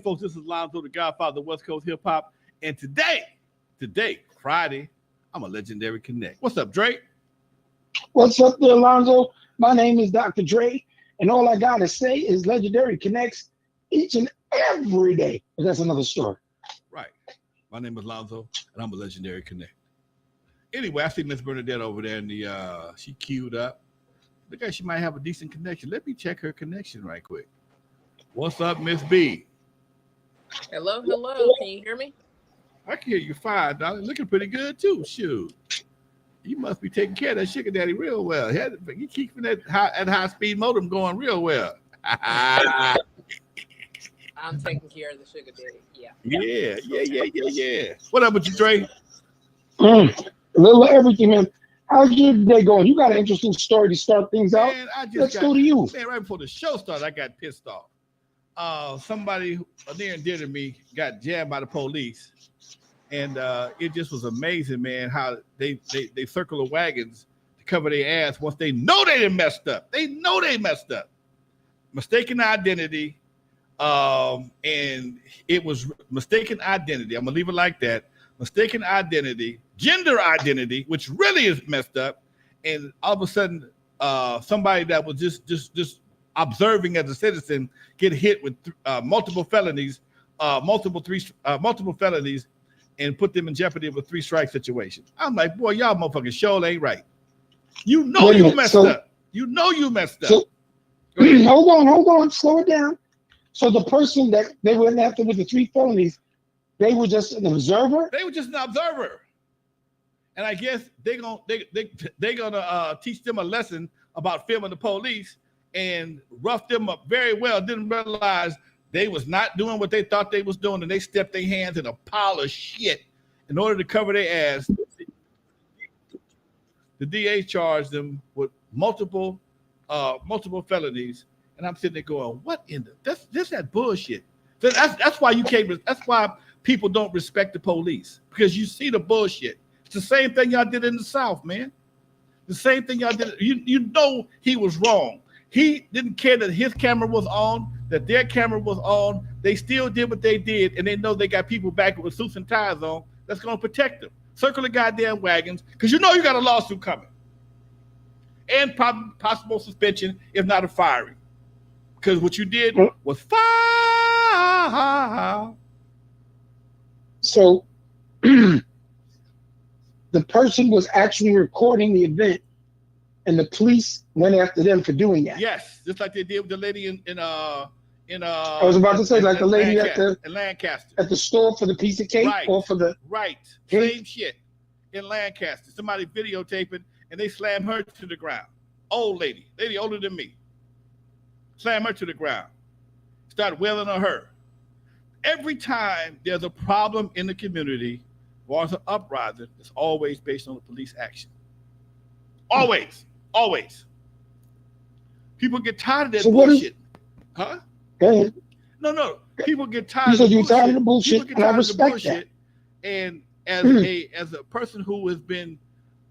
folks, this is Lonzo, the Godfather of West Coast Hip Hop. And today, Friday, I'm a Legendary Connect. What's up, Drake? What's up there, Lonzo? My name is Dr. Dre, and all I gotta say is Legendary Connects each and every day. But that's another story. Right. My name is Lonzo, and I'm a Legendary Connect. Anyway, I see Miss Bernadette over there, and she queued up. Look like she might have a decent connection. Let me check her connection right quick. What's up, Miss B? Hello. Can you hear me? I can hear you fine, darling. Looking pretty good too. Shoot, you must be taking care of that sugar daddy real well. You keeping that high speed modem going real well. I'm taking care of the sugar daddy. Yeah. What up with you, Dre? A little of everything, man. How's your day going? You got an interesting story to start things out. Man, Let's go to you. Man, right before the show started, I got pissed off. Somebody near and dear to me got jammed by the police. And it just was amazing, man, how they circle the wagons to cover their ass once they know they done messed up. They know they messed up. Mistaken identity. And it was mistaken identity. I'm going to leave it like that. Mistaken identity, gender identity, which really is messed up. And all of a sudden, somebody that was just observing as a citizen get hit with multiple felonies, multiple felonies, and put them in jeopardy of a 3-strike situation. I'm like, boy, y'all motherfucking sure ain't right. You know you messed up. You know you messed up. So, hold on, slow it down. So the person that they went after with the 3 felonies, they were just an observer? They were just an observer. And I guess they're gonna teach them a lesson about filming the police and rough them up very well. Didn't realize they was not doing what they thought they was doing, and they stepped their hands in a pile of shit in order to cover their ass. The DA charged them with multiple felonies, and I'm sitting there going, "What in the? That's that bullshit." That's why you can't. That's why people don't respect the police, because you see the bullshit. It's the same thing y'all did in the South, man. The same thing y'all did. You know he was wrong. He didn't care that his camera was on, that their camera was on. They still did what they did, and they know they got people back with suits and ties on that's going to protect them. Circle the goddamn wagons, because you know you got a lawsuit coming. And possible suspension, if not a firing. Because what you did was foul. So the person was actually recording the event, and the police went after them for doing that. Yes, just like they did with the lady in I was about to say, like the lady in Lancaster at the store for the piece of cake, right. Or for the cake? Same shit in Lancaster. Somebody videotaping, and they slam her to the ground. Old lady older than me. Slam her to the ground. Start wailing on her. Every time there's a problem in the community, or there's an uprising, it's always based on the police action. Always. People get tired of that bullshit. Huh? Go ahead. No. People get tired. You're tired of the bullshit, and I respect that. And as a person who has been,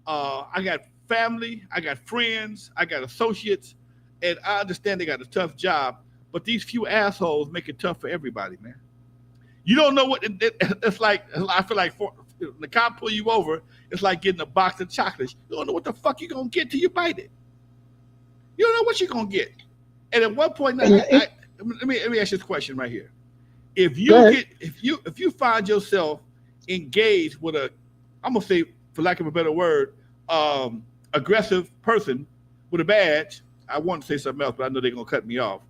I got family, I got friends, I got associates, and I understand they got a tough job, but these few assholes make it tough for everybody, man. You don't know what it's like. I feel like the cop pull you over, it's like getting a box of chocolates. You don't know what the fuck you're gonna get till you bite it. You don't know what you're gonna get. And at one point, let me ask you this question right here. If you find yourself engaged with I'm gonna say, for lack of a better word, aggressive person with a badge. I want to say something else, but I know they're gonna cut me off.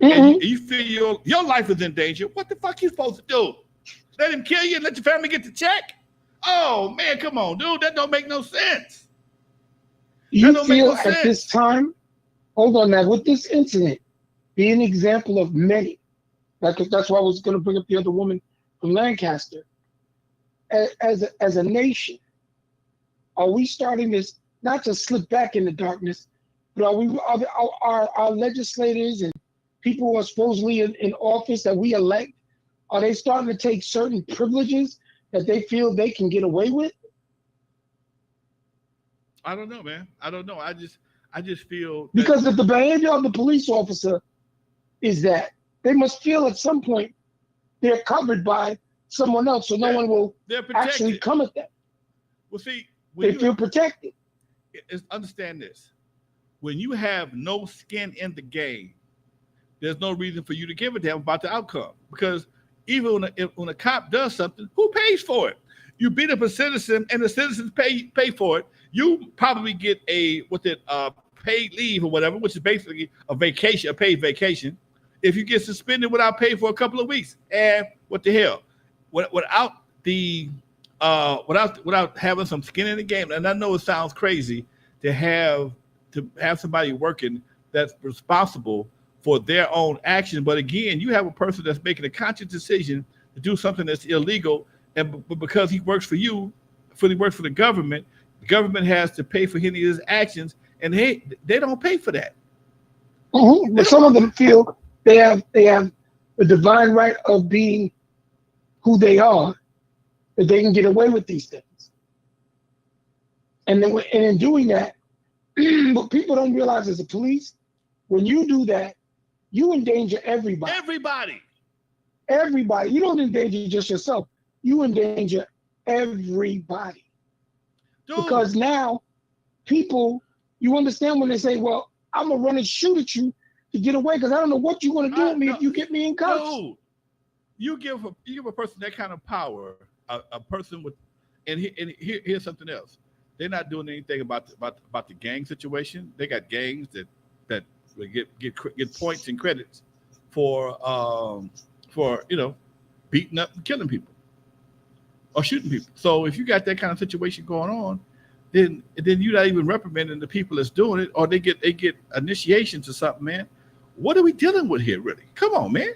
And you feel your life is in danger. What the fuck you supposed to do? Let him kill you and let your family get the check? Oh man, come on, dude. That don't make no sense. You feel at this time, hold on now, with this incident, be an example of many. That's why I was going to bring up the other woman from Lancaster. As a nation, are we starting this not to slip back in the darkness, but are our legislators and people who are supposedly in office that we elect, are they starting to take certain privileges that they feel they can get away with? I don't know, man. I don't know. I just feel because if the behavior of the police officer is that they must feel at some point they're covered by someone else, so no one will actually come at them. Well, see, they feel protected. Understand this. When you have no skin in the game, there's no reason for you to give a damn about the outcome. Because even when a cop does something, who pays for it? You beat up a citizen, and the citizens pay for it. You probably get a paid leave or whatever, which is basically a vacation, a paid vacation. If you get suspended without pay for a couple of weeks, and what the hell? Without having some skin in the game, and I know it sounds crazy to have somebody working that's responsible for their own action, but again, you have a person that's making a conscious decision to do something that's illegal, and because he works for you, he works for the government has to pay for any of his actions, and they don't pay for that. Mm-hmm. But some of them feel they have the divine right of being who they are, that they can get away with these things. And in doing that, what people don't realize as a police, when you do that, you endanger everybody. Everybody. You don't endanger just yourself. You endanger everybody. Dude. Because now people, you understand when they say, well, I'm going to run and shoot at you to get away because I don't know what you're going to do with me if you get me in cuffs. Dude, you give a person that kind of power, a person with, and here's something else. They're not doing anything about the gang situation. They got gangs that get points and credits for beating up and killing people or shooting people. So if you got that kind of situation going on, then you're not even reprimanding the people that's doing it, or they get initiation to something, man. What are we dealing with here, really? Come on, man.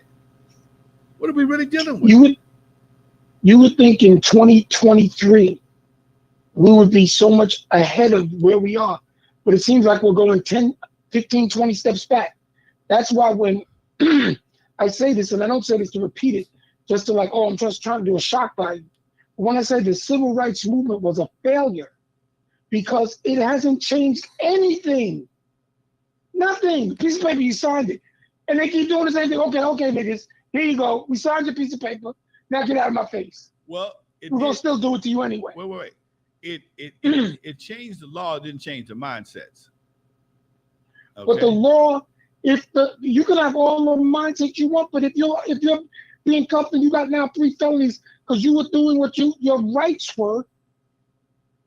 What are we really dealing with? You would think in 2023 we would be so much ahead of where we are, but it seems like we're going 10, 15, 20 steps back. That's why when I say this, and I don't say this to repeat it, just to I'm just trying to do a shock value. When I say the civil rights movement was a failure, because it hasn't changed anything. Nothing. Piece of paper, you signed it. And they keep doing the same thing. Okay, niggas. Here you go. We signed your piece of paper. Now get out of my face. Well, we're going to still do it to you anyway. Wait. It changed the law. It didn't change the mindsets. Okay. But the law, you can have all the mindsets you want, but if you're being cuffed and you got now 3 felonies because you were doing what your rights were,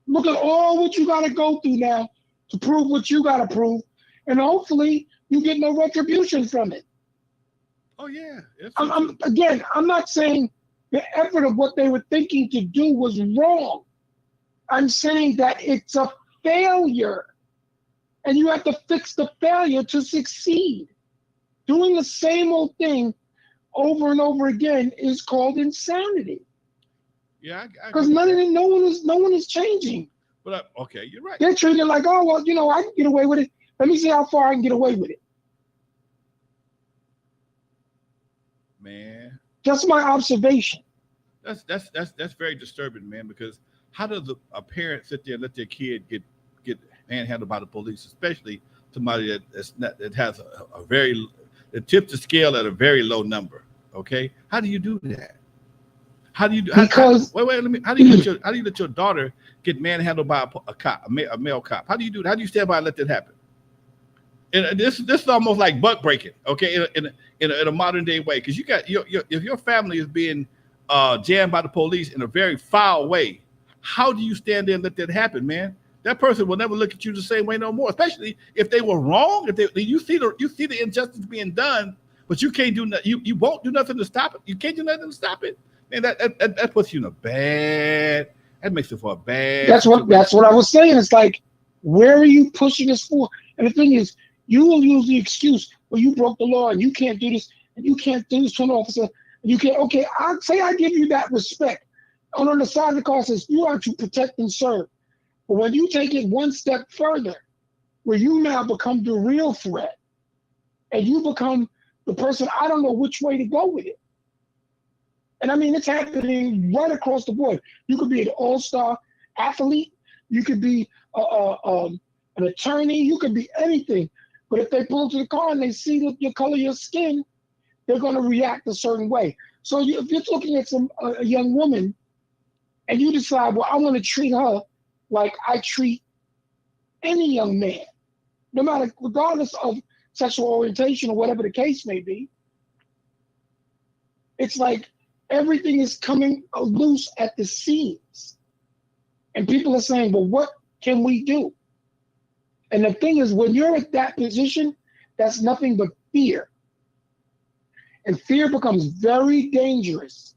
look at all what you got to go through now to prove what you got to prove, and hopefully you get no retribution from it. Oh yeah. I'm not saying the effort of what they were thinking to do was wrong. I'm saying that it's a failure, and you have to fix the failure to succeed. Doing the same old thing over and over again is called insanity. Yeah, because no one is changing. But okay, you're right. They're treating it like, oh well, I can get away with it. Let me see how far I can get away with it. Man, just my observation. That's very disturbing, man. Because how does a parent sit there and let their kid get manhandled by the police, especially somebody that has a very that tips the scale at a very low number? Okay, how do you do that? How do you do? How do you let your daughter get manhandled by a cop, a male cop? How do you do? How do you stand by and let that happen? And this is almost like buck breaking, okay, in a modern day way, because you got if your family is being jammed by the police in a very foul way, how do you stand there and let that happen, man? That person will never look at you the same way no more, especially if they were wrong. If you see the injustice being done, but you can't do nothing. You won't do nothing to stop it. You can't do nothing to stop it. Man, that puts you in a bad. That makes it for a bad. That's what I was saying. It's like, where are you pushing us for? And the thing is, you will use the excuse, well, you broke the law and you can't do this, and you can't do this to an officer. And you can't. Okay, I'll say I give you that respect. On the side of the car says you are to protect and serve. But when you take it one step further, where you now become the real threat, and you become the person, I don't know which way to go with it. And I mean, it's happening right across the board. You could be an all-star athlete. You could be an attorney. You could be anything. But if they pull to the car and they see the color of your skin, they're going to react a certain way. So if you're looking at a young woman and you decide, well, I want to treat her like I treat any young man, no matter, regardless of sexual orientation or whatever the case may be, it's like everything is coming loose at the seams. And people are saying, well, what can we do? And the thing is, when you're at that position, that's nothing but fear. And fear becomes very dangerous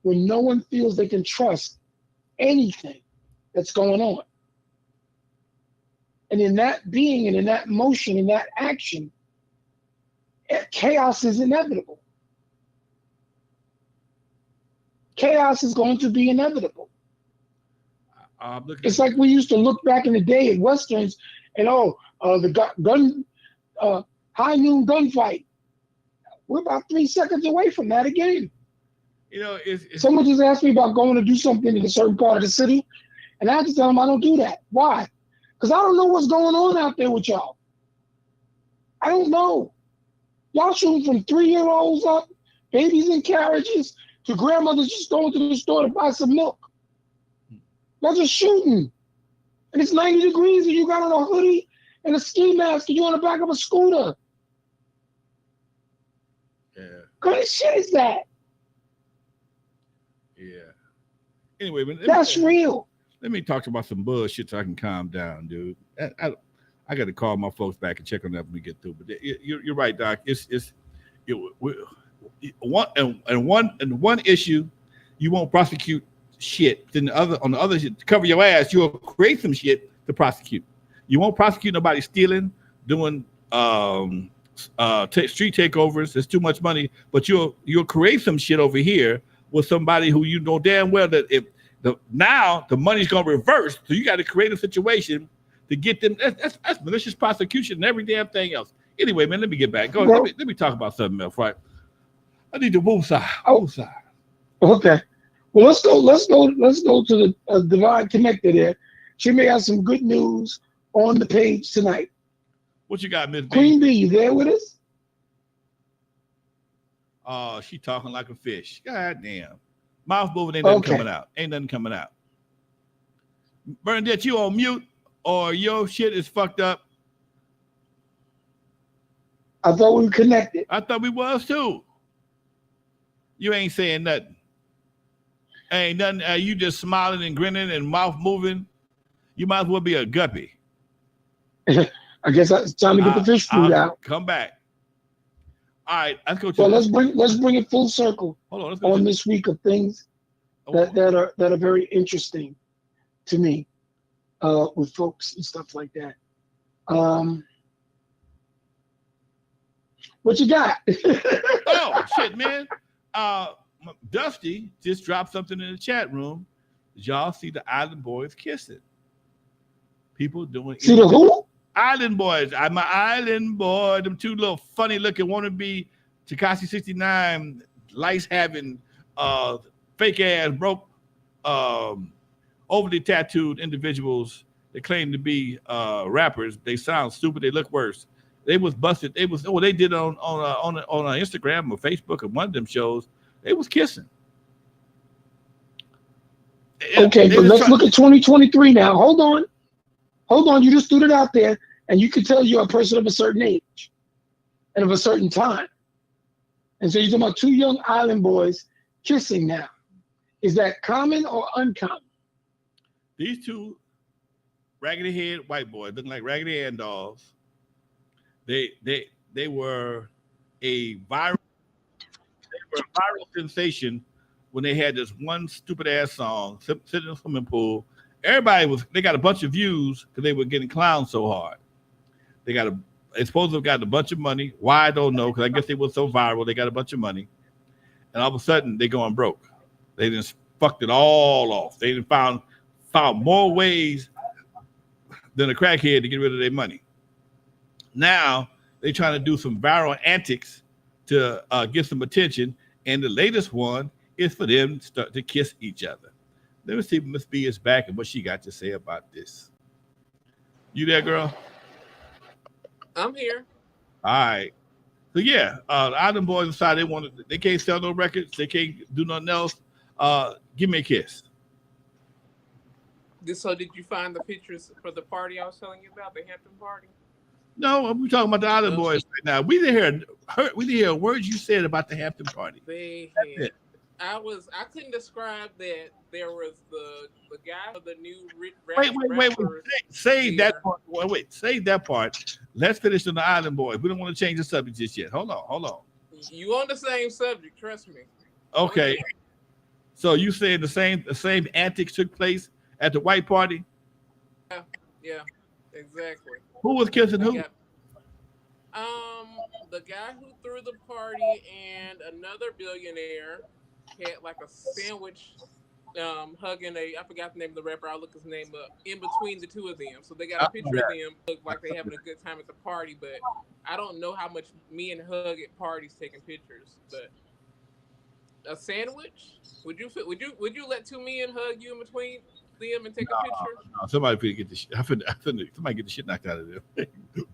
when no one feels they can trust anything that's going on. And in that being and in that motion, in that action, chaos is inevitable. Chaos is going to be inevitable. It's like we used to look back in the day at Westerns and, the high noon gunfight. We're about 3 seconds away from that again. Someone just asked me about going to do something in a certain part of the city, and I had to tell them I don't do that. Why? Because I don't know what's going on out there with y'all. I don't know. Y'all shooting from 3-year-olds up, babies in carriages, to grandmothers just going to the store to buy some milk. Y'all just shooting. And it's 90 degrees and you got on a hoodie and a ski mask and you're on the back of a scooter. Yeah. What kind of shit is that? Yeah. Anyway, that's real. Let me talk about some bullshit so I can calm down, dude. I got to call my folks back and check on that when we get through. But you're right, Doc. One issue, you won't prosecute shit. Then on the other shit, to cover your ass, you'll create some shit to prosecute. You won't prosecute nobody stealing, doing street takeovers. There's too much money, but you'll create some shit over here with somebody who you know damn well that if now the money's gonna reverse, so you got to create a situation to get them. That's malicious prosecution and every damn thing else. Anyway, man, let me get back. Let me talk about something else, right? I need the woosah. Woosah. Okay. Well, let's go to the Divine Connector there. She may have some good news on the page tonight. What you got, Miss B? Queen B, you there with us? Oh, she talking like a fish. God damn. Mouth moving, ain't nothing coming out. Ain't nothing coming out. Bernadette, you on mute or your shit is fucked up? I thought we were connected. I thought we was too. You ain't saying nothing. Ain't nothing. You just smiling and grinning and mouth moving. You might as well be a guppy. I guess it's time to get the fish food out. Come back. All right, let's go. Well, let's bring it full circle. Hold on this week of things that are very interesting to me with folks and stuff like that. What you got? Oh shit, man! Dusty just dropped something in the chat room. Did y'all see the Island Boys kissing? People doing. See the who? Island Boys. I'm an Island Boy. Them two little funny looking wannabe Tekashi 69 lice having fake ass broke overly tattooed individuals that claim to be rappers. They sound stupid. They look worse. They was busted. They did on Instagram or Facebook or one of them shows. They was kissing. Okay, but let's look at 2023 now. Hold on. You just threw it out there, and you can tell you're a person of a certain age and of a certain time. And so you're talking about two young island boys kissing now. Is that common or uncommon? These two raggedy head white boys looking like Raggedy Ann dolls. They were a viral sensation when they had this one stupid ass song, sitting in a swimming pool. They got a bunch of views because they were getting clowned so hard. They supposed to have gotten a bunch of money. Why, I don't know, because I guess they were so viral, they got a bunch of money. And all of a sudden, they going broke. They just fucked it all off. They found more ways than a crackhead to get rid of their money. Now, they're trying to do some viral antics to get some attention. And the latest one is for them to start to kiss each other. Let me see if Miss B is back and what she got to say about this. You there, girl? I'm here. All right. So yeah, the Island Boys decided they can't sell no records, they can't do nothing else. Give me a kiss. So did you find the pictures for the party I was telling you about, the Hampton party? No, we're talking about the Island No. Boys right now. We didn't hear words you said about the Hampton party. They That's had. I couldn't describe that there was the guy of the new Wait. rapper Save that there. part. Wait, save that part. Let's finish on the Island Boys. We don't want to change the subject just yet. Hold on. You on the same subject, trust me. Okay. So you saying the same antics took place at the white party? Yeah, exactly. Who was kissing who? The guy who threw the party and another billionaire had like a sandwich, hugging I forgot the name of the rapper. I'll look his name up. In between the two of them, so they got a picture of them. Look like they having a good time at the party, but I don't know how much me and Hug at parties taking pictures. But a sandwich? Would you let two men hug you in between them and take a picture? No, somebody finna get the shit. Somebody get the shit knocked out of them.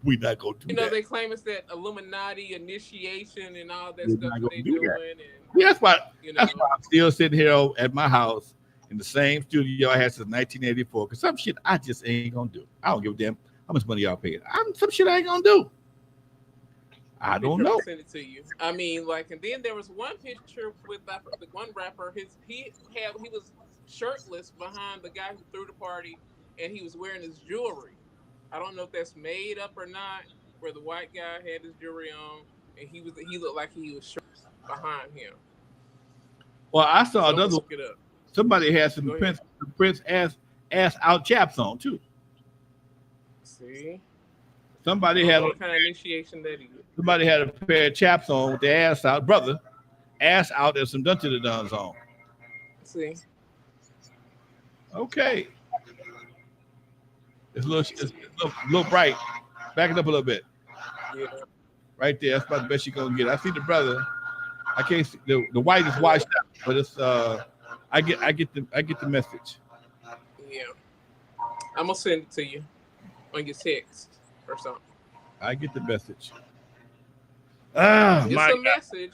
We not gonna do that. They claim it's that Illuminati initiation and all that We're stuff not that gonna they do doing. that. And Yeah, that's why I'm still sitting here at my house in the same studio I had since 1984. Because some shit I just ain't gonna do. I don't give a damn how much money y'all paying. Some shit I ain't gonna do. I don't know. Send it to you. I mean, and then there was one picture with the one rapper. He was shirtless behind the guy who threw the party, and he was wearing his jewelry. I don't know if that's made up or not. Where the white guy had his jewelry on, and he looked like he was shirtless behind him. Well, I saw another. Look it up. Somebody had some Prince ass out chaps on too. See. Somebody had what kind of initiation that is. Somebody had a pair of chaps on with their ass out, brother. Ass out and some done to the duns on. See. Okay. It's a little bright. Back it up a little bit. Yeah. Right there. That's about the best you're gonna get. I see the brother. I can't see the white is washed out, but it's I get the message. Yeah. I'm gonna send it to you on your text or something. I get the message. It's a message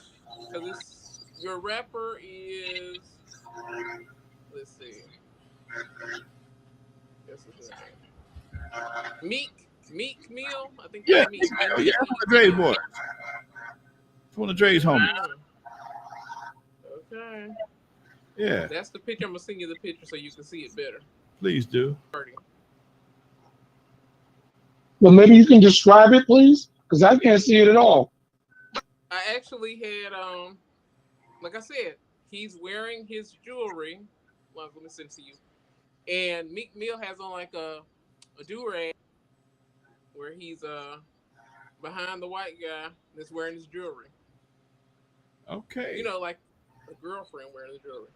because your rapper is. Let's see. This is Meek Mill. I think. Yeah, Meek. Yeah. That's one of Dre's boy. It's one of Dre's homies. Okay. Yeah. That's the picture. I'm gonna send you the picture so you can see it better. Please do. Well, maybe you can describe it, please, because I can't see it at all. I actually had like I said, he's wearing his jewelry. Well, let me send it to you. And Meek Mill has on like a do-rag where he's behind the white guy that's wearing his jewelry. Okay. Like a girlfriend wearing the jewelry.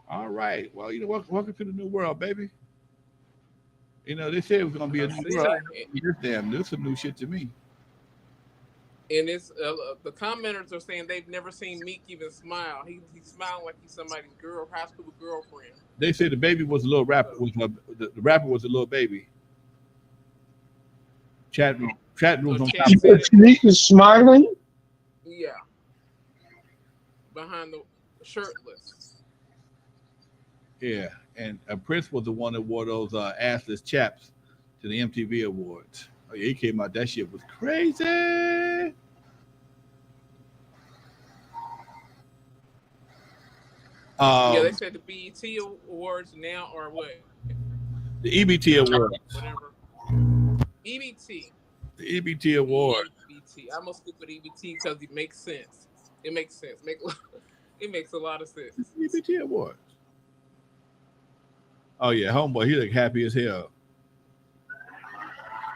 All right. Well, welcome to the new world, baby. They said it was gonna be a new world. This is some new shit to me. And it's the commenters are saying they've never seen Meek even smile. He's smiling like he's somebody's high school girlfriend. They said the baby was a little rapper. The rapper was a little baby. Chat room. Meek is smiling. Yeah. Behind the shirtless. Yeah, and Prince was the one that wore those assless chaps to the MTV Awards. Oh yeah, he came out. That shit was crazy. They said the BET Awards now are what? The EBT Awards. Whatever. EBT. The EBT Award. EBT. I'm gonna stick with EBT because it makes sense. It makes sense. It makes a lot of sense. EBT Awards. Oh yeah, homeboy, he look happy as hell.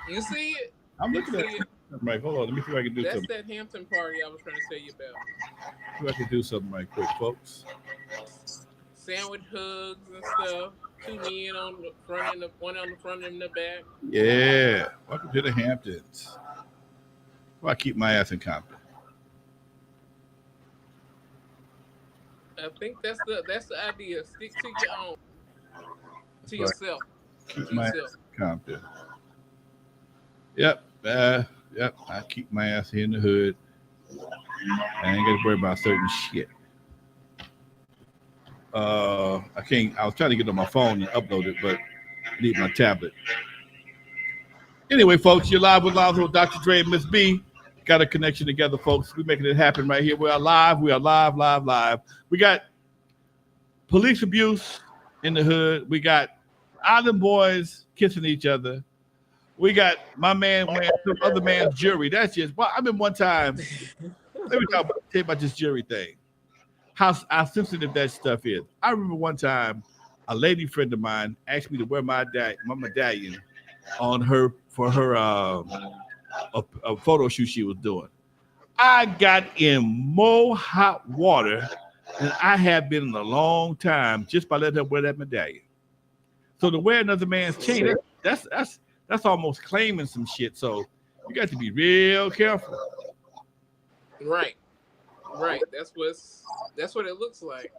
You see it? I'm looking at it. Right, hold on. Let me see if I can do something. That's that Hampton party I was trying to tell you about. See if I can do something right quick, folks. Sandwich hugs and stuff. Two men on the front and one on the front and the back. Yeah. Welcome to the Hamptons. Well, I keep my ass in Compton. I think that's the idea. Stick to your own. To yourself. Keep my ass in Compton. Yep. Yep. I keep my ass here in the hood. I ain't got to worry about certain shit. I can't. I was trying to get on my phone and upload it, but I need my tablet. Anyway, folks, you're live with Lonzo, Dr. Dre, and Miss B. Got a connection together, folks. We're making it happen right here. We are live. We are live, live, live. We got police abuse in the hood. We got island boys kissing each other. We got my man wearing some other man's jewelry. That's just, well, I remember one time, let me tell you about this jewelry thing. How sensitive that stuff is. I remember one time a lady friend of mine asked me to wear my medallion on her for her a photo shoot she was doing. I got in more hot water than I have been in a long time just by letting her wear that medallion. So to wear another man's chain, that's almost claiming some shit. So you got to be real careful. Right. That's what it looks like.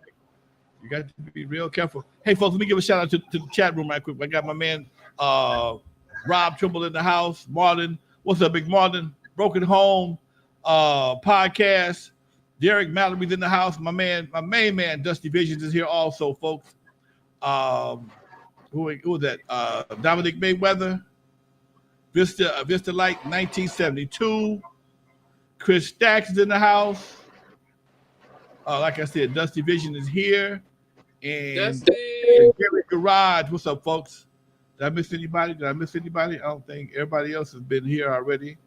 You got to be real careful. Hey, folks, let me give a shout out to the chat room right quick. I got my man Rob Trimble in the house. Marlon, what's up, big Marlon? Broken Home podcast. Derek Mallory's in the house. My main man, Dusty Visions, is here also, folks. Who was that? Dominic Mayweather. Vista Light 1972. Chris Stacks is in the house. Like I said, Dusty Vision is here. And Gary Garage. What's up, folks? Did I miss anybody? I don't think everybody else has been here already.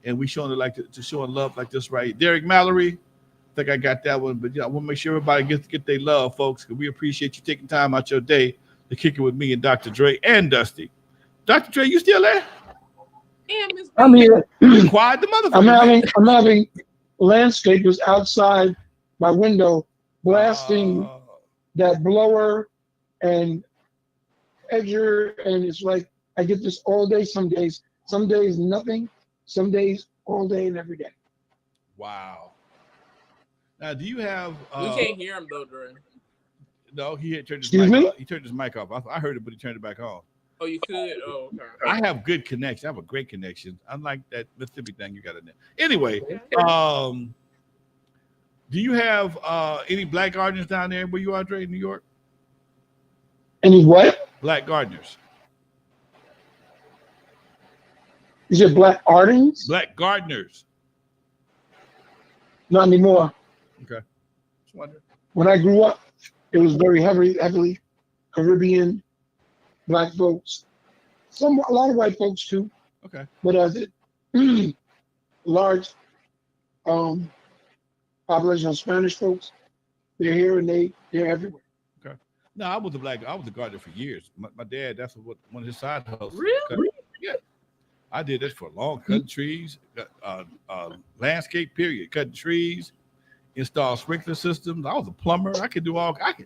And we showing it to showing love like this right. Derek Mallory. I think I got that one. But yeah, I want to make sure everybody get their love, folks, because we appreciate you taking time out your day to kick it with me and Dr. Dre and Dusty. Dr. Dre, you still there? Yeah, I'm here. Quiet the motherfucker. I'm having landscapers outside my window blasting that blower and edger, and it's like I get this all day. Some days nothing. Some days all day and every day. Wow. Now, do you have? We can't hear him though, Dre. No, he turned his mic off. He turned his mic off. I heard it, but he turned it back on. Oh, you could? Oh, okay. I have good connection. I have a great connection. Unlike that Mississippi thing you got in there. Anyway, do you have any black gardeners down there where you are, Dre, in New York? Any what? Black gardeners. Is it black gardens? Black gardeners. Not anymore. Okay. Just wondering. When I grew up, it was very heavily Caribbean, black folks, a lot of white folks too. Okay. But as it large population of Spanish folks, they're here and they're everywhere. Okay. No, I was a gardener for years. My dad, that's what one of his side hustles. Really? Yeah. I did this for long, cutting trees, landscape period, cutting trees, install sprinkler systems. I was a plumber. I could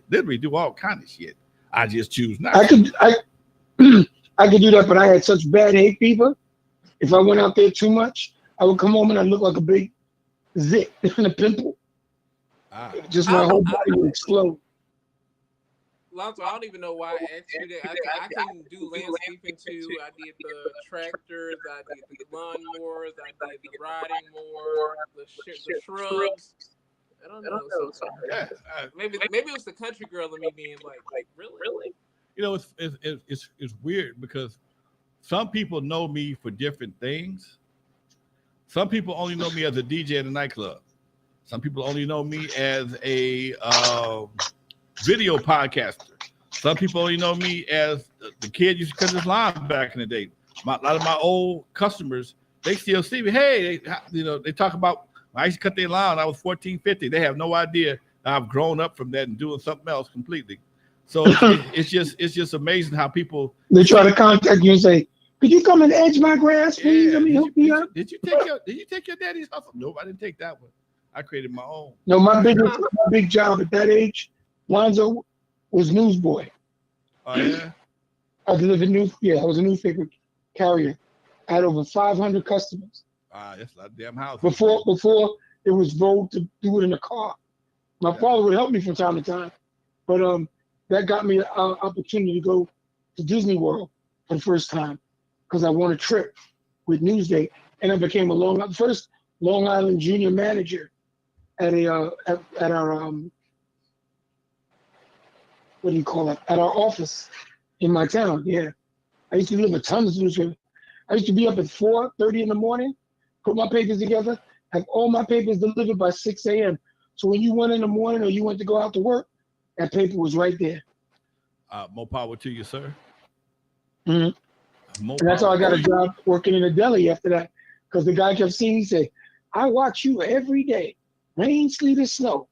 literally do all kind of shit. I just choose not. I could do that, but I had such bad hay fever. If I went out there too much, I would come home and I'd look like a big zit and a pimple. Just my whole body would explode. Lonzo, I don't even know why I asked you that. I can do landscaping too. I did the tractors, I did the lawnmowers, I did the riding mower, the shrubs. I don't know. Maybe it was the country girl in me being like really. You know, it's weird because some people know me for different things. Some people only know me as a DJ at a nightclub. Some people only know me as a video podcaster. Some people only know me as the kid used to cut his lawn back in the day. A lot of my old customers, they still see me. Hey, they talk about I used to cut their lawn. I was 14, 50. They have no idea I've grown up from that and doing something else completely. So it's just amazing how people they try to contact you and say, "Could you come and edge my grass, please? Let me help you out." Did you take your daddy's hustle? Nope, I didn't take that one. I created my own. No, my big job at that age, Lonzo, was newsboy. Oh yeah. I delivered I was a newspaper carrier. I had over 500 customers. That's a damn house. Before it was vogue to do it in a car. My father would help me from time to time, but that got me an opportunity to go to Disney World for the first time because I won a trip with Newsday, and I became a the Long Island junior manager at at our what do you call it? At our office in my town. Yeah, I used to deliver tons of newspapers. I used to be up at 4:30 in the morning, put my papers together, have all my papers delivered by 6 a.m. So when you went in the morning or you went to go out to work, that paper was right there. More power to you, sir. Mm-hmm. And that's how I got a job working in a deli after that, because the guy kept seeing me say, "I watch you every day, rain, sleet, or snow.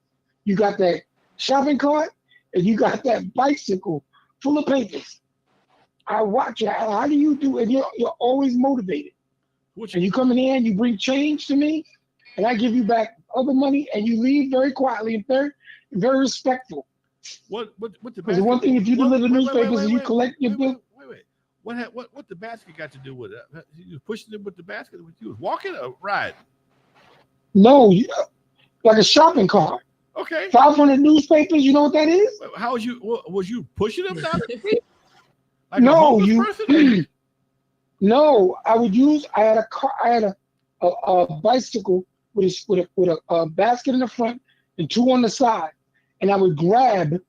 You got that shopping cart and you got that bicycle full of papers. I watch you. How do you do it? You're always motivated. And you come in here and you bring change to me, and I give you back other money, and you leave very quietly and very respectful." What the Because the one thing, if you deliver newspapers and you collect your bill. Wait. What the basket got to do with it? You was pushing it with the basket? You was walking or riding? No, like a shopping cart. Okay. 500 newspapers. You know what that is? How was you? Was you pushing them down the street? Like no, person? No, I had a car. I had a bicycle with a basket in the front and two on the side, and I would grab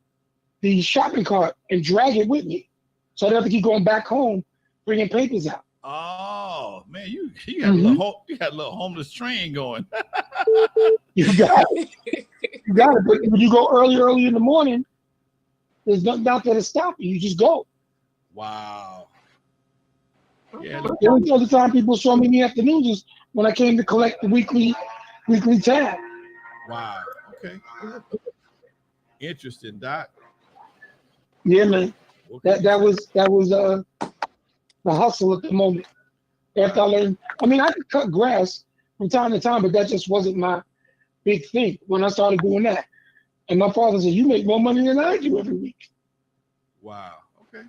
the shopping cart and drag it with me, so I didn't have to keep going back home bringing papers out. Oh man, you got a little homeless train going. You got it. But when you go early in the morning, there's nothing out there to stop you. You just go. Wow. Yeah. The only other time people saw me in the afternoons is when I came to collect the weekly tab. Wow. Okay. Interesting, Doc. Yeah, man. Okay. That was the hustle at the moment. After I learned, I could cut grass from time to time, but that just wasn't my big thing when I started doing that. And my father said, "You make more money than I do every week." Wow. Okay.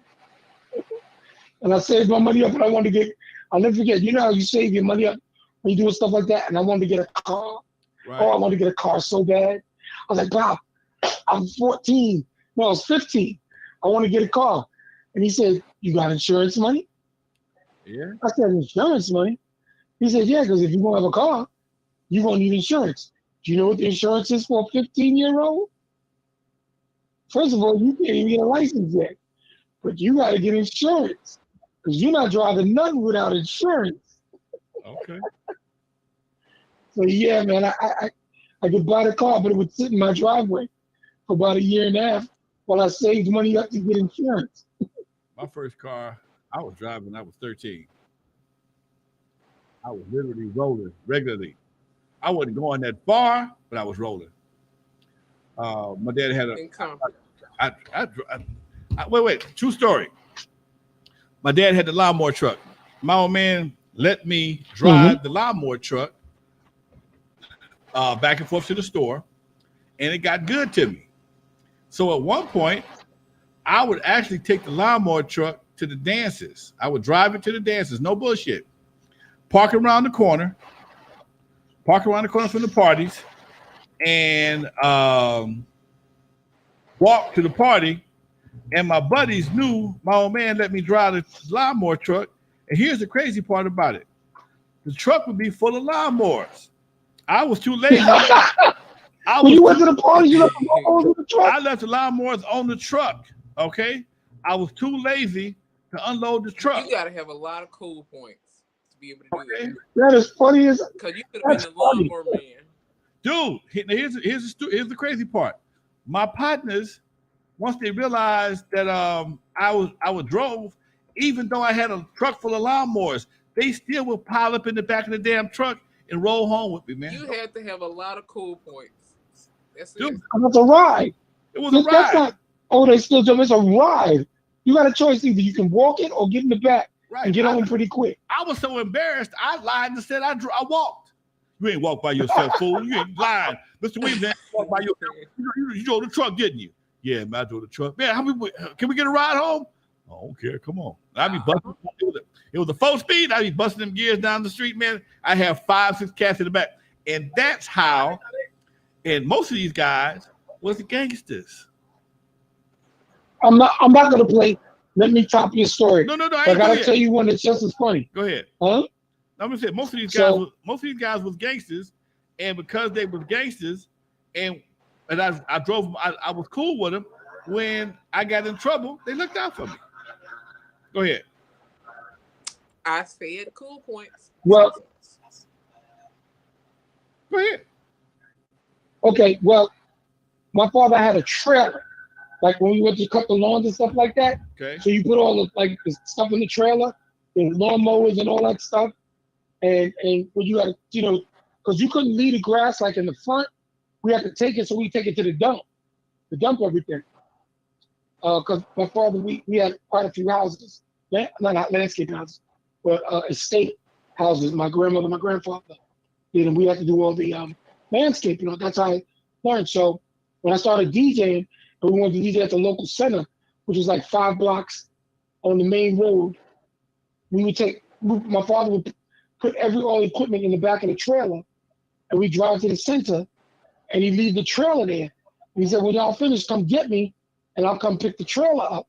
And I saved my money up, and I wanted to I'll never forget, you know how you save your money up when you're doing stuff like that? And I wanted to get a car. Right. Oh, I wanted to get a car so bad. I was like, "Bob, I'm 14. No, I was 15. I want to get a car." And he said, "You got insurance money?" Yeah. I said, "Insurance money?" He said, "Yeah, because if you won't have a car, you're going to need insurance. Do you know what the insurance is for a 15-year-old? First of all, you can't even get a license yet. But you got to get insurance because you're not driving nothing without insurance." Okay. So, yeah, man, I could buy the car, but it would sit in my driveway for about a year and a half while I saved money up to get insurance. My first car, I was driving, I was 13. I was literally rolling regularly. I wasn't going that far, but I was rolling. My dad had wait. True story. My dad had the lawnmower truck. My old man let me drive the lawnmower truck back and forth to the store, and it got good to me. So at one point, I would actually take the lawnmower truck to the dances. I would drive it to the dances, no bullshit. Park around the corner from the parties, and walk to the party. And my buddies knew my old man let me drive the lawnmower truck. And here's the crazy part about it. The truck would be full of lawnmowers. I was too lazy. When you went to the party, you left the lawnmowers on the truck? I left the lawnmowers on the truck, okay? I was too lazy to unload the truck. You got to have a lot of cool points to be able to do that. That is funny as... Because you could have been the lawnmower man. Dude, here's the crazy part. My partners, once they realized that I drove, even though I had a truck full of lawnmowers, they still would pile up in the back of the damn truck and roll home with me, man. You had to have a lot of cool points. That's a ride. It was a ride. They still do. It's a ride. You got a choice: either you can walk it or get in the back and get home pretty quick. I was so embarrassed, I lied and said I walked. You ain't walked by yourself, fool. You ain't lying. Mr. Williams ain't walked by yourself. You drove the truck, didn't you? Yeah, man, I drove the truck. Man, can we get a ride home? I don't care. Come on. I'd be busting. It was a 4-speed. I'd be busting them gears down the street, man. I have 5-6 cats in the back. And that's how, and most of these guys was the gangsters. I'm not gonna play. Let me top your story. No. I gotta tell you one that's just as funny. Go ahead. Huh? I'm gonna say most of these guys was gangsters, and because they were gangsters, and I was cool with them. When I got in trouble, they looked out for me. Go ahead. I said cool points. Well, go ahead. Okay, well, my father had a trailer, like when we went to cut the lawns and stuff like that. Okay. So you put all the stuff in the trailer, the lawnmowers and all that stuff, and when you had to, because you couldn't leave the grass like in the front, we had to take it, so we take it to the dump everything. Because my father, we had quite a few houses, not landscape houses, but estate houses. My grandmother, my grandfather did, and we had to do all the landscaping. That's how I learned. So when I started DJing, and we wanted to DJ at the local center, which was like 5 blocks on the main road, my father would put all the equipment in the back of the trailer, and we drive to the center, and he'd leave the trailer there. And he said, when y'all finish, come get me, and I'll come pick the trailer up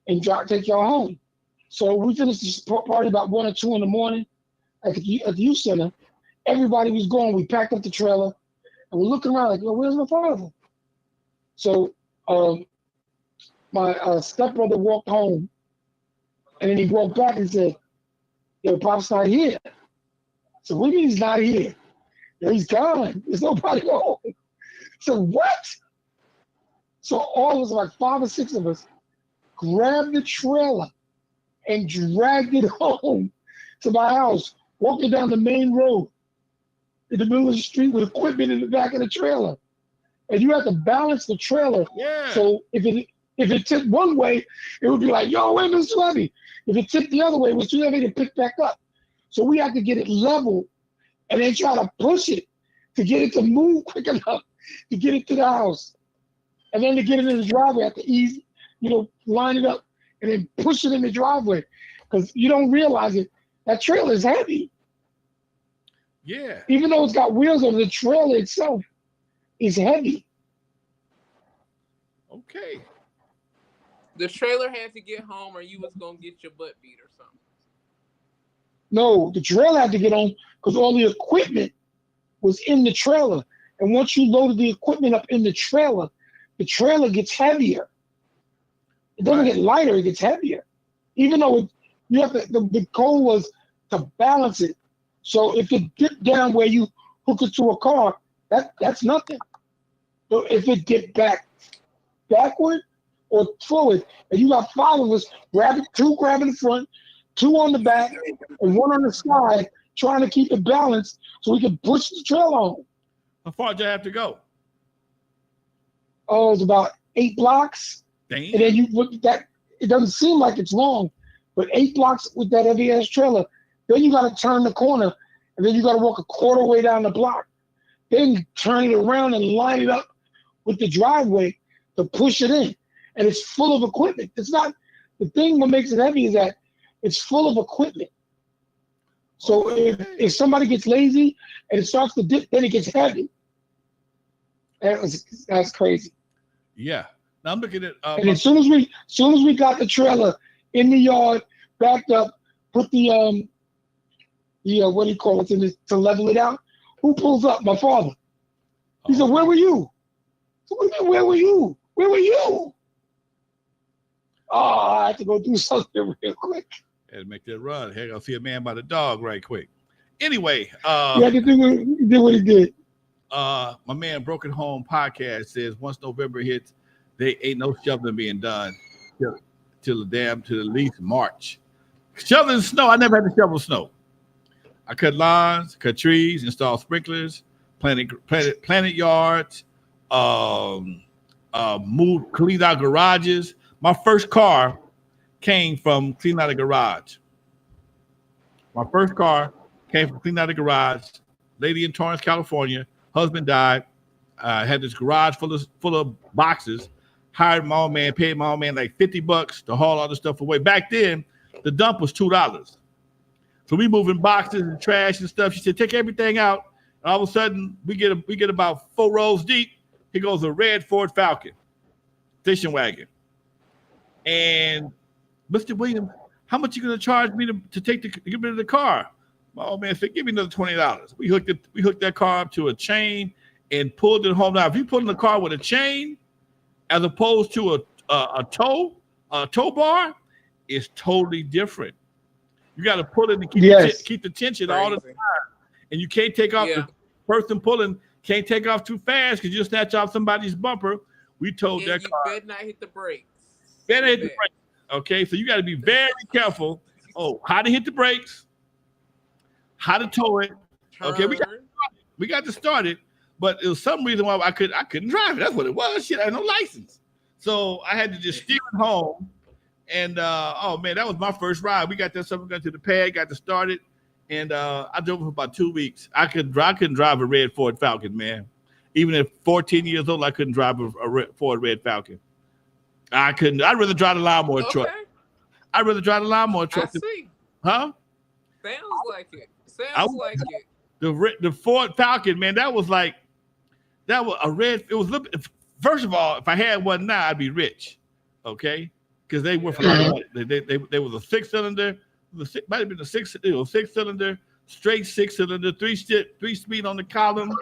and take y'all home. So we finished this party about 1 or 2 in the morning at the youth center. Everybody was gone. We packed up the trailer, and we're looking around like, where's my father? So my stepbrother walked home, and then he walked back and said, Pop's not here. So what do you mean he's not here? He's gone. There's nobody home. So what? So all of us, like 5 or 6 of us, grabbed the trailer and dragged it home to my house, walking down the main road in the middle of the street with equipment in the back of the trailer. And you have to balance the trailer. Yeah. So if it tipped one way, it would be like, yo, wait, it's too heavy. If it tipped the other way, it was too heavy to pick back up. So we had to get it level and then try to push it to get it to move quick enough to get it to the house. And then to get it in the driveway, have to easy, line it up and then push it in the driveway. Because you don't realize it, that trailer is heavy. Yeah. Even though it's got wheels on the trailer itself is heavy. Okay. The trailer had to get home, or you was gonna get your butt beat or something. No, the trailer had to get home because all the equipment was in the trailer. And once you loaded the equipment up in the trailer gets heavier. It doesn't get lighter, it gets heavier. Even though the goal was to balance it. So if it dipped down where you hook it to a car, that's nothing. So if it dipped backward or forward, and you got 5 of us, 2 grabbing the front, 2 on the back, and 1 on the side, trying to keep it balanced so we can push the trailer home. How far did you have to go? Oh, it's about 8 blocks. Damn. And then you look at that, it doesn't seem like it's long, but 8 blocks with that heavy ass trailer. Then you got to turn the corner, and then you got to walk a quarter way down the block. Then turn it around and line it up with the driveway to push it in. And it's full of equipment. It's not, the thing what makes it heavy is that it's full of equipment. So if somebody gets lazy and it starts to dip, then it gets heavy. That's crazy. Yeah. Now I'm looking at. And as soon as we got the trailer in the yard, backed up, put the what do you call it to level it out? Who pulls up? My father. He said, "Where were you?" So what do you mean, where were you? Where were you? Oh, I had to go do something real quick. Had to make that run. Hey, I'll see a man by the dog right quick. Anyway, he had to do what he did. My man Broken Home Podcast says once November hits, there ain't no shoveling being done till at least March. Shoveling snow, I never had to shovel snow. I cut lawns, cut trees, install sprinklers, planted yards, cleaned out garages. My first car came from cleaning out a garage. My first car came from cleaning out a garage. Lady in Torrance, California. Husband died. Had this garage full of boxes. Hired my own man, paid my own man like $50 to haul all the stuff away. Back then, the dump was $2. So we moving boxes and trash and stuff. She said, take everything out. And all of a sudden, we get about 4 rows deep. Here goes a red Ford Falcon station wagon. And Mr. Williams, how much you gonna charge me to get rid of the car? My old man said, "Give me another $20." We hooked that car up to a chain and pulled it home. Now, if you put in the car with a chain as opposed to a tow bar, it's totally different. You got to pull it and keep the tension all the time, and you can't take off the person pulling can't take off too fast because you'll snatch off somebody's bumper. We told that car, you better not hit the brakes. Okay, so you got to be very careful. Oh, how to hit the brakes, how to tow it. Okay, we got to start it, but it was some reason why I couldn't drive it. That's what it was. Shit, I had no license, so I had to just steer it home. And oh man, that was my first ride. We got that something got to the pad, got to start it, and I drove it for about 2 weeks. I couldn't drive a red Ford Falcon, man. Even at 14 years old, I couldn't drive a Ford Red Falcon. I couldn't. I'd rather drive the lawnmower truck. I'd rather drive the lawnmower truck. I see. Huh? Sounds like it. Like it. The Ford Falcon, man, that was a red. It was first of all, if I had one now, I'd be rich. Okay, because they were for they was a 6-cylinder. Might have been a 6-cylinder, straight 6-cylinder, three speed on the column.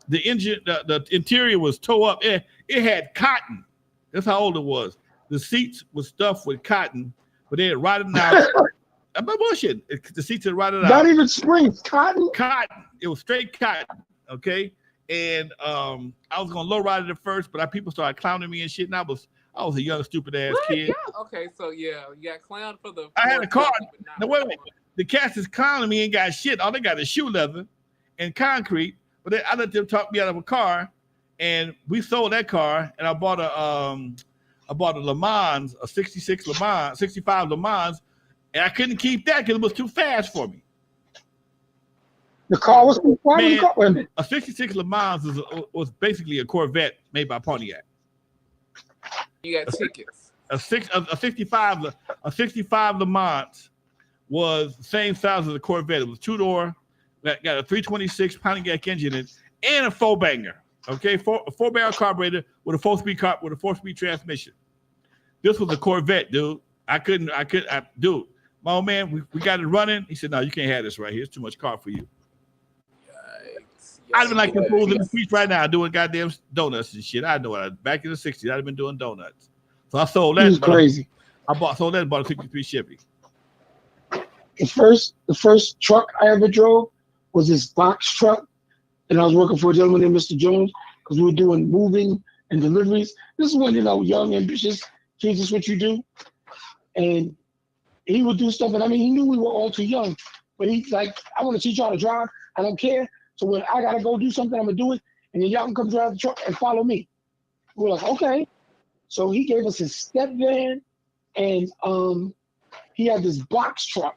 The engine, the interior was tore up. It had cotton. That's how old it was. The seats were stuffed with cotton, but they had rotted out. I'm not bullshit. The seats had rotted out. Not even springs, cotton. Cotton. It was straight cotton. Okay, and I was gonna low ride it at first, but people started clowning me and shit. And I was a young stupid ass kid. Yeah. Okay, so you got clowned for the. I had a car. Now wait. The cats is clowning me. Ain't got shit. All they got is shoe leather and concrete. But I let them talk me out of a car, and we sold that car, and I bought a Le Mans, a 66 Le Mans, 65 Le Mans, and I couldn't keep that because it was too fast for me. The car was too fast. Man, a 66 Le Mans was basically a Corvette made by Pontiac. You got tickets. A 65 Le Mans was the same size as a Corvette. It was 2-door. Got a 326 Pontiac engine in it and a 4-banger. Okay, a 4-barrel carburetor with a 4-speed transmission. This was a Corvette, dude. Dude. My old man, we got it running. He said, "No, you can't have this right here. It's too much car for you." Yikes. I'd been like the fools in the streets right now doing goddamn donuts and shit. I know it. Back in the 60s, I'd have been doing donuts. So I sold that. It was crazy. Sold that and bought a 63 Chevy. The first truck I ever drove was this box truck, and I was working for a gentleman named Mr. Jones because we were doing moving and deliveries. This is when, young, ambitious kids is what you do. And he would do stuff, and I mean, he knew we were all too young, but he's like, "I want to teach y'all to drive. I don't care. So when I got to go do something, I'm going to do it, and then y'all can come drive the truck and follow me." We're like, okay. So he gave us his step van, and he had this box truck.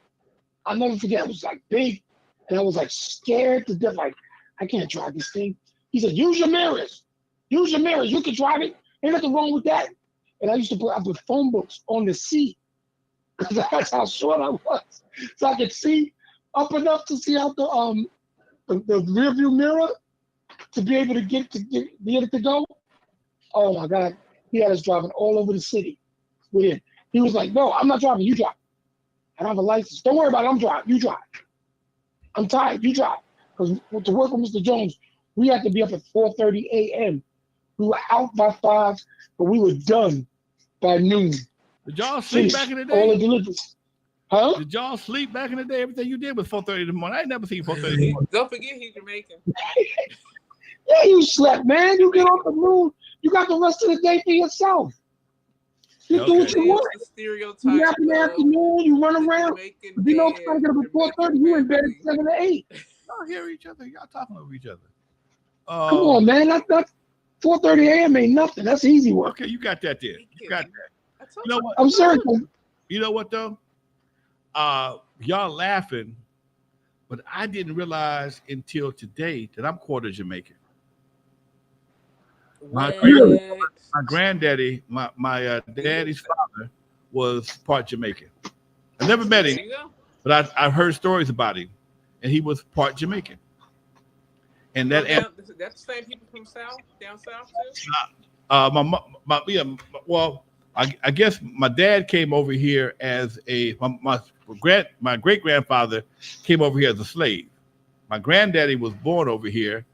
I'll never forget. It was like big. And I was like scared to death, like, I can't drive this thing. He said, use your mirrors. Use your mirrors. You can drive it. Ain't nothing wrong with that. And I used to put phone books on the seat because that's how short I was. So I could see up enough to see out the rear view mirror to be able to get it to go. Oh my God. He had us driving all over the city with him. He was like, "No, I'm not driving. You drive. I don't have a license. Don't worry about it. I'm driving. You drive. I'm tired. You drive." Because to work with Mr. Jones, we had to be up at 4:30 a.m. We were out by 5, but we were done by noon. Did y'all sleep back in the day? All the deliveries. Huh? Did y'all sleep back in the day? Everything you did was 4:30 in the morning. I ain't never seen 4:30 in the morning. Don't forget he's Jamaican. Yeah, you slept, man. You get off the noon. You got the rest of the day for yourself. You do what you want. You have in the afternoon, you run around. If you know it's trying to get up at 4:30, you in bed at 7 or 8. Y'all hear each other. Y'all talking over each other. Come on, man. That's 4:30 a.m. ain't nothing. That's easy work. Okay, you got that there. You got that. You know what? I'm sorry. You know what though? Y'all laughing, but I didn't realize until today that I'm quarter Jamaican. My granddaddy, my daddy's father was part Jamaican. I never met him, but I've heard stories about him, and he was part Jamaican. And that's the same people from down south too. I guess my dad came over here as my great grandfather came over here as a slave. My granddaddy was born over here,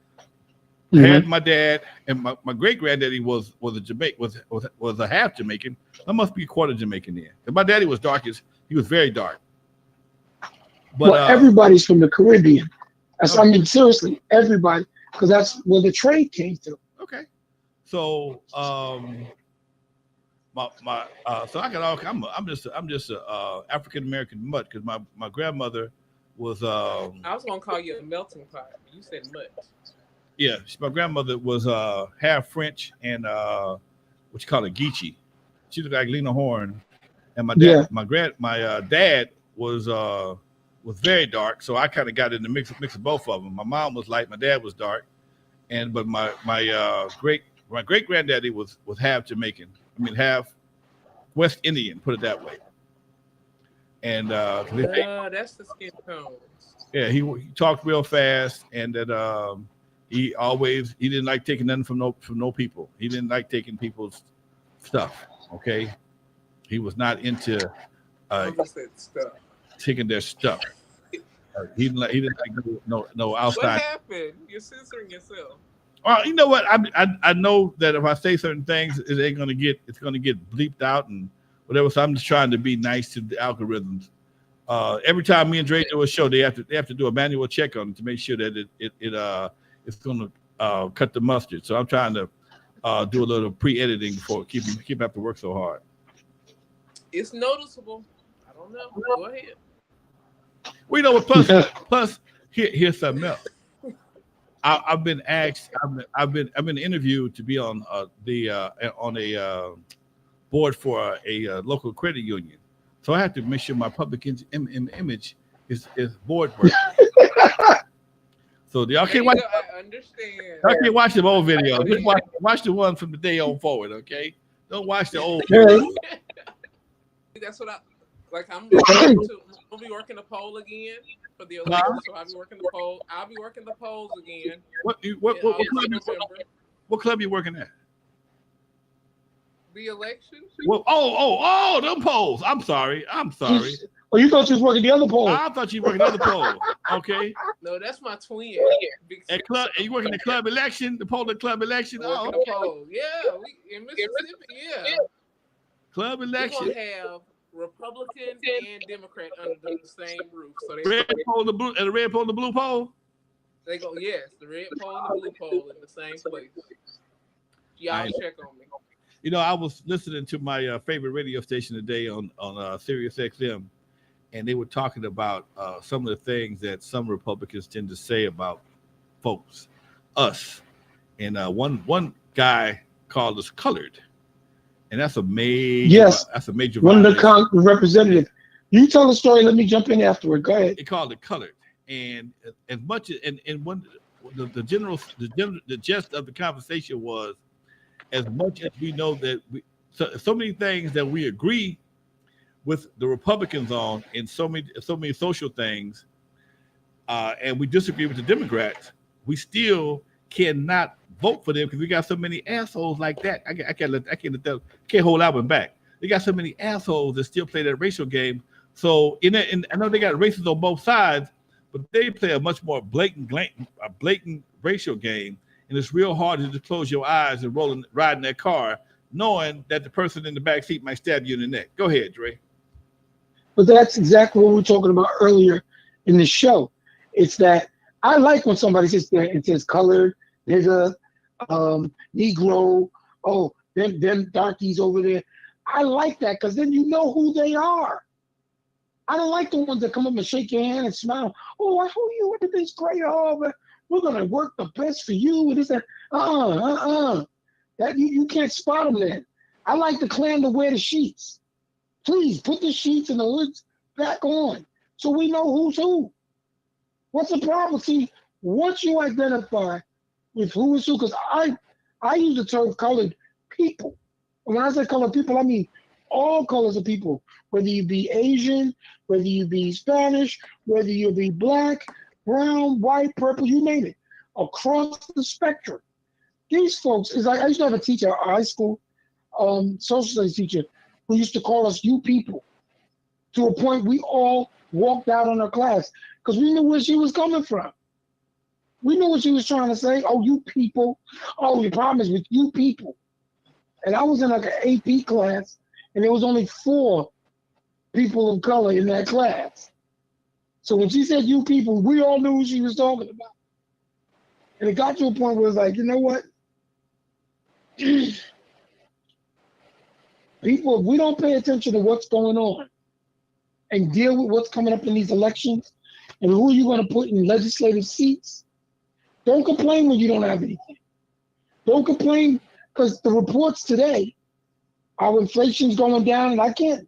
had my dad, and my great granddaddy was a Jamaican was a half Jamaican. I must be a quarter Jamaican there. And my daddy was darkest. He was very dark. But well, everybody's from the Caribbean. That's, I mean, seriously, everybody, because that's where the trade came through. Okay. So so I got all. I'm just a African American mutt because my grandmother was. I was gonna call you a melting pot. You said mutt. Yeah, my grandmother was half French and what you call it, Geechee. She looked like Lena Horne, and my dad was very dark. So I kind of got in the mix of both of them. My mom was light, my dad was dark, but my great granddaddy was half Jamaican. I mean half West Indian, put it that way. And that's the skin tones. Yeah, he talked real fast, and that he didn't like taking nothing from no people. He didn't like taking people's stuff. Okay, he was not into stuff. Taking their stuff. He didn't like no outside. What happened? You're censoring yourself. Well, you know what? I know that if I say certain things, it's gonna get bleeped out and whatever. So I'm just trying to be nice to the algorithms. Every time me and Dre do a show, they have to do a manual check on it to make sure that it's gonna cut the mustard. So I'm trying to do a little pre-editing before keep have to work so hard. It's noticeable. I don't know. Go ahead. Well, you know what? Plus, here's something else. I've been asked. I've been interviewed to be on a board for a local credit union. So I have to make sure my public image is board work. So y'all can't watch. I understand. Y'all can't watch the old videos. Just watch the one from the day on forward. Okay, don't watch the old. That's what I like. I'm gonna be working the poll again for the election. So I'll be working the poll. I'll be working the polls again. What club you working at? The election. Well, them polls. I'm sorry. Oh, you thought you was working the other poll? I thought you were working the other poll. Okay. No, that's my twin. At club, are you working the club election? The polling club election? Oh, the poll. Yeah, we in Mississippi. Yeah. Club election. We're gonna have Republican and Democrat under the same roof. So they red pole, the blue, and the red pole, the blue pole. They go, yes, the red pole and the blue pole in the same place. Y'all check on me. You know, I was listening to my favorite radio station today on Sirius XM, and they were talking about some of the things that some Republicans tend to say about folks, us, and one guy called us colored. And that's a major. Yes, that's a major. One of the representatives. You tell the story. Let me jump in afterward. Go ahead. They called it colored, and as much and the gist of the conversation was, as much as we know that so many things that we agree with the Republicans on, and so many social things, and we disagree with the Democrats, we still cannot vote for them because we got so many assholes like that. I can't hold that one back. They got so many assholes that still play that racial game. So and I know they got racists on both sides, but they play a much more blatant racial game, and it's real hard to just close your eyes and riding that car, knowing that the person in the back seat might stab you in the neck. Go ahead, Dre. But that's exactly what we were talking about earlier in the show. It's that I like when somebody sits there and says colored, nigga, Negro, them darkies over there. I like that because then you know who they are. I don't like the ones that come up and shake your hand and smile. Oh, who you with this great? Oh, but we're gonna work the best for you. And this that. That you can't spot them then. I like the Klan to wear the sheets. Please put the sheets and the hoods back on so we know who's who. What's the problem? See, once you identify with who is who, because I use the term colored people. And when I say colored people, I mean all colors of people, whether you be Asian, whether you be Spanish, whether you be black, brown, white, purple, you name it, across the spectrum. These folks, is like I used to have a teacher at high school, social studies teacher, who used to call us "you people," to a point we all walked out on her class because we knew where she was coming from. We knew what she was trying to say. Oh, you people. Oh, the problem is with you people. And I was in like an AP class, and there was only 4 people of color in that class. So when she said you people, we all knew what she was talking about. And it got to a point where it's like, you know what? People, if we don't pay attention to what's going on and deal with what's coming up in these elections and who you're going to put in legislative seats, don't complain when you don't have anything. Don't complain because the reports today, our inflation's going down, and I can't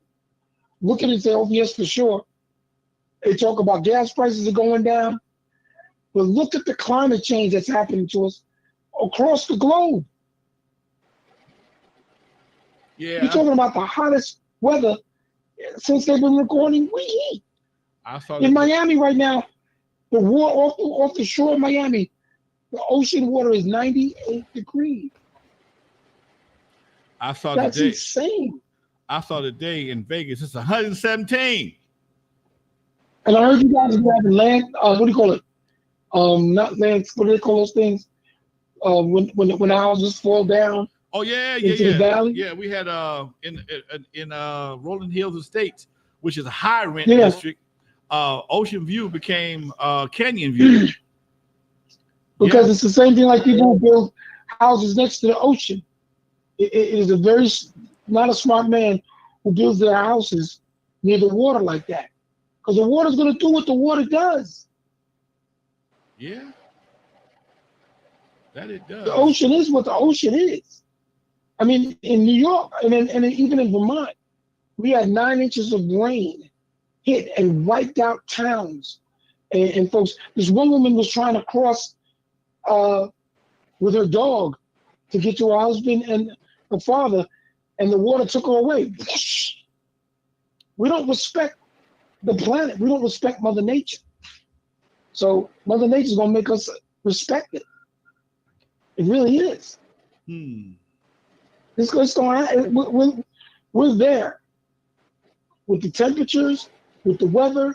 look at it and say, oh, yes, for sure. They talk about gas prices are going down. But look at the climate change that's happening to us across the globe. Yeah. You're talking about the hottest weather since they've been recording weed. In Miami right now, the water off the shore of Miami, the ocean water is 98 degrees. That's insane. I saw today in Vegas, it's 117. And I heard you guys have land, what do you call it? Not land, what do they call those things? When the houses fall down. Oh yeah. The valley? Yeah, we had in Rolling Hills Estates, which is a high rent district. Ocean View became Canyon View. Because it's the same thing like people who build houses next to the ocean. It is a very not a smart man who builds their houses near the water like that. Because the water's going to do what the water does. Yeah. That it does. The ocean is what the ocean is. I mean, in New York and even in Vermont, we had 9 inches of rain hit and wiped out towns. And folks, this one woman was trying to cross with her dog to get to her husband and her father, and the water took her away. We don't respect the planet. We don't respect Mother Nature. So Mother Nature is going to make us respect it. It really is. It's going to we're there with the temperatures, with the weather,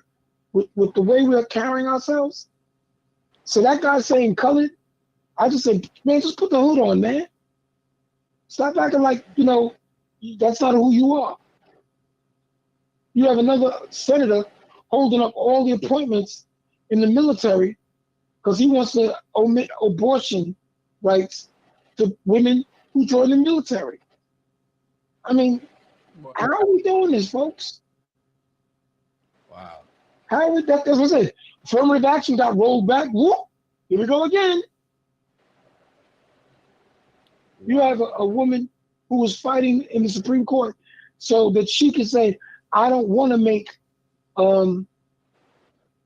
with the way we're carrying ourselves. So that guy saying colored, I just said, man, just put the hood on, man. Stop acting like, that's not who you are. You have another senator holding up all the appointments in the military because he wants to omit abortion rights to women who join the military. I mean, how are we doing this, folks? Wow. How are we, that's what I said. Affirmative action got rolled back. Whoop, here we go again. You have a woman who was fighting in the Supreme Court so that she could say, I don't want to make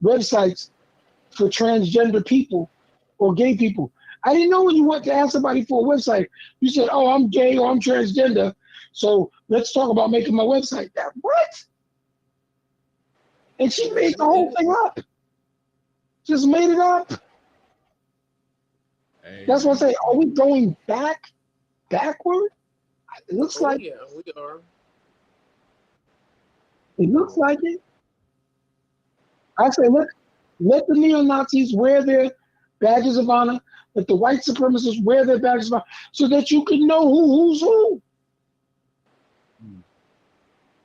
websites for transgender people or gay people. I didn't know when you went to ask somebody for a website, you said, oh, I'm gay or I'm transgender, so let's talk about making my website. That what? And she made the whole thing up. Just made it up. Hey, that's what I say. Are we going backward? It looks like yeah, we are. It looks like it. I say, let the neo-Nazis wear their badges of honor, let the white supremacists wear their badges of honor, so that you can know who's who.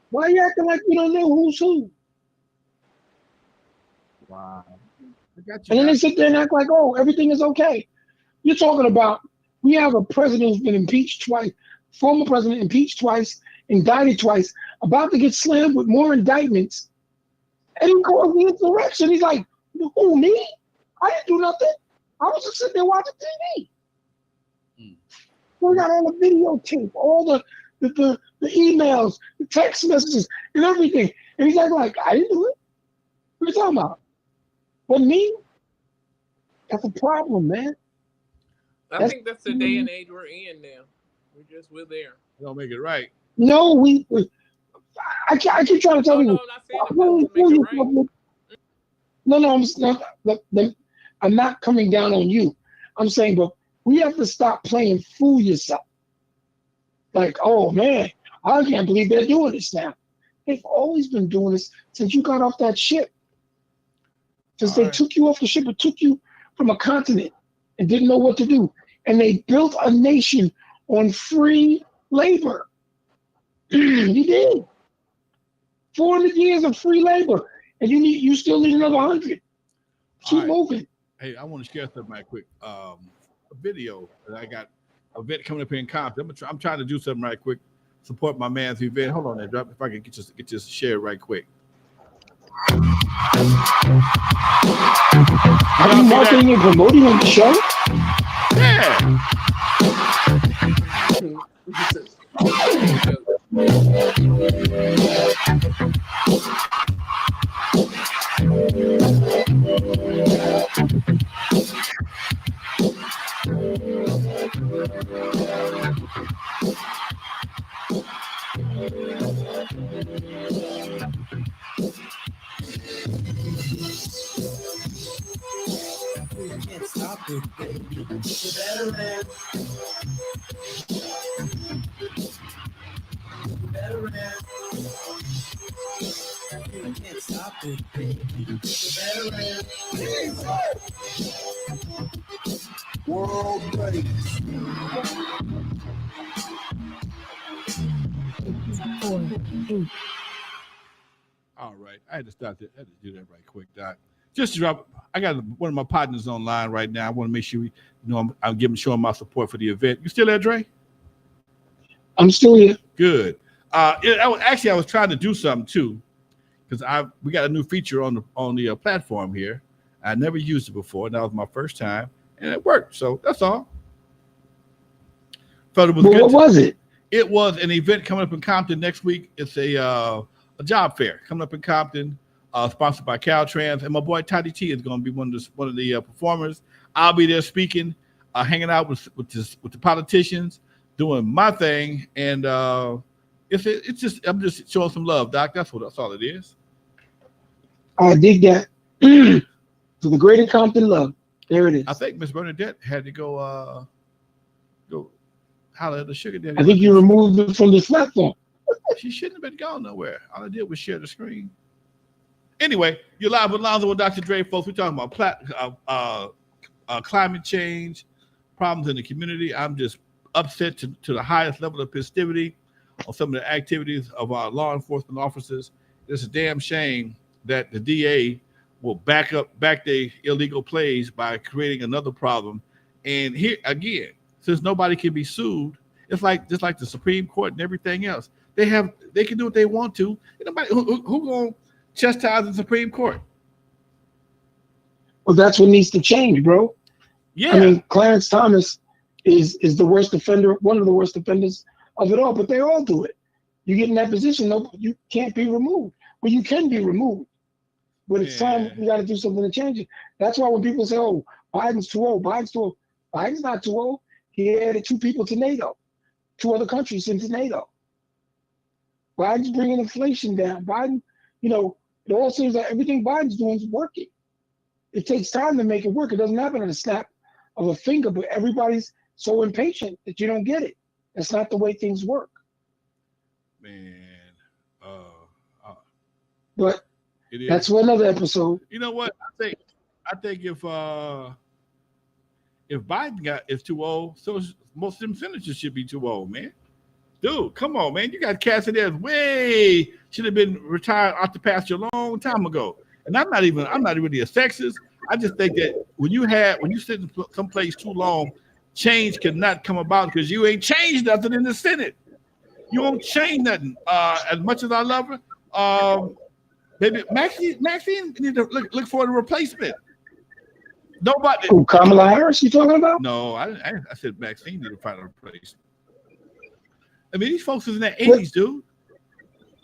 Why are you acting like you don't know who's who? Wow. And then they sit there and act like, oh, everything is okay. You're talking about, we have a president who's been impeached twice, former president impeached twice, indicted twice, about to get slammed with more indictments, and he calls the insurrection. He's like, who, me? I didn't do nothing. I was just sitting there watching TV. We got all the videotape, all the emails, the text messages, and everything. And he's like, I didn't do it. What are you talking about? But me? That's a problem, man. I think that's the day and age we're in now. We're there. We don't make it right. No, I keep trying to tell you. No, I'm not coming down on you. I'm saying, but we have to stop playing fool yourself. Like, oh man, I can't believe they're doing this now. They've always been doing this since you got off that ship. Since they took you off the ship and took you from a continent and didn't know what to do. And they built a nation on free labor. You did. 400 years of free labor. And you still need another 100. Keep moving. Hey, I want to share something right quick. A video that I got, a event coming up here in Compton. I'm trying to do something right quick. Support my man's event. Hold on there, drop if I can get this shared right quick. Are you marketing and promoting on the show? Yeah. Can't stop it, baby. You're better man. Better man. You can't stop it, baby. You're better man. World greatest. All right, I had to start that. I had to do that right quick, Doc. Just to drop. I got one of my partners online right now. I want to make sure I'm showing my support for the event. You still there, Dre? I'm still here. Good. I was trying to do something too, because we got a new feature on the platform here. I never used it before. That was my first time, and it worked. So that's all. Felt it was good. What was it? It was an event coming up in Compton next week. It's a job fair coming up in Compton, sponsored by Caltrans, and my boy Toddy T is going to be one of the performers. I'll be there speaking, hanging out with the politicians, doing my thing, and it's just I'm just showing some love, Doc. That's all it is. I dig that. To the greater Compton love. There it is. I think Miss Bernadette had to go holler at the sugar daddy. I think you removed it from the platform. She shouldn't have been gone nowhere. All I did was share the screen. Anyway, you're live with Lonzo and Dr. Dre, folks. We're talking about climate change, problems in the community. I'm just upset to the highest level of festivity on some of the activities of our law enforcement officers. It's a damn shame that the DA will back their illegal plays by creating another problem. And here again, since nobody can be sued, it's like just like the Supreme Court and everything else. They can do what they want to. Nobody who gonna chastise the Supreme Court? Well, that's what needs to change, bro. Yeah. I mean, Clarence Thomas is the worst offender, one of the worst offenders of it all, but they all do it. You get in that position, no, you can't be removed. Well, you can be removed. But it's time we got to do something to change it. That's why when people say, oh, Biden's too old, Biden's not too old. He added 2 people to NATO, 2 other countries into NATO. Biden's bringing inflation down. Biden, it all seems like everything Biden's doing is working. It takes time to make it work. It doesn't happen at a snap of a finger, but everybody's so impatient that you don't get it. That's not the way things work. Man. But that's for another episode. You know what? I think if Biden is too old, so most of them senators should be too old, man. Dude, come on, man. You got Cassidy should have been retired off the pasture a long time ago. And I'm not really a sexist. I just think that when you sit in someplace too long, change cannot come about because you ain't changed nothing in the Senate. You won't change nothing. As much as I love her, maybe Maxine need to look for a replacement. Nobody. Who, Kamala Harris? You talking about? No, I said Maxine need to find a replacement. I mean, these folks is in their 80s, dude.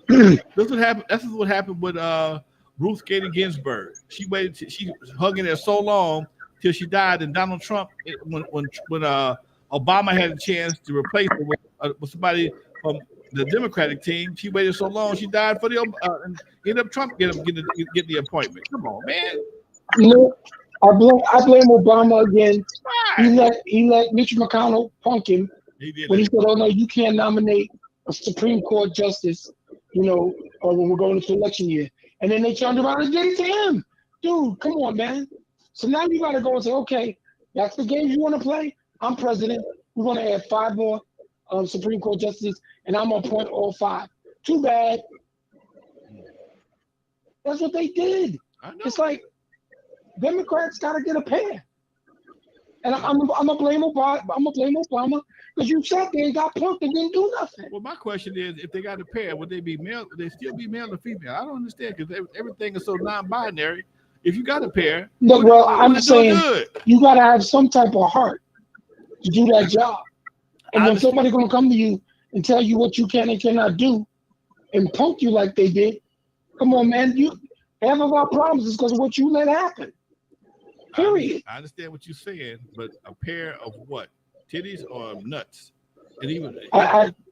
This is what happened with Ruth Bader Ginsburg. She was hugging there so long till she died, and Donald Trump, when Obama had a chance to replace her with somebody from the Democratic team, she waited so long she died for and ended up Trump getting the appointment. Come on, man. I blame Obama again. He let Mitch McConnell punk him when he said, "Oh no, you can't nominate a Supreme Court justice, or when we're going into election year. And then they turned around and did it to him. Dude, come on, man. So now you got to go and say, okay, that's the game you want to play. I'm president. We're going to add 5 more Supreme Court justices, and I'm going to appoint all 5. Too bad. That's what they did. I know. It's like Democrats got to get a pair. And I'm gonna blame Obama. I'm gonna blame Obama because you sat there and got punked and didn't do nothing. Well, my question is, if they got a pair, would they be male? Would they still be male or female? I don't understand because everything is so non-binary. If you got a pair, no, well, I'm saying you gotta have some type of heart to do that job. And when somebody's gonna come to you and tell you what you can and cannot do, and punk you like they did, come on, man. Half of our problems is because of what you let happen. Period. I understand what you're saying, but a pair of what? Titties or nuts? And even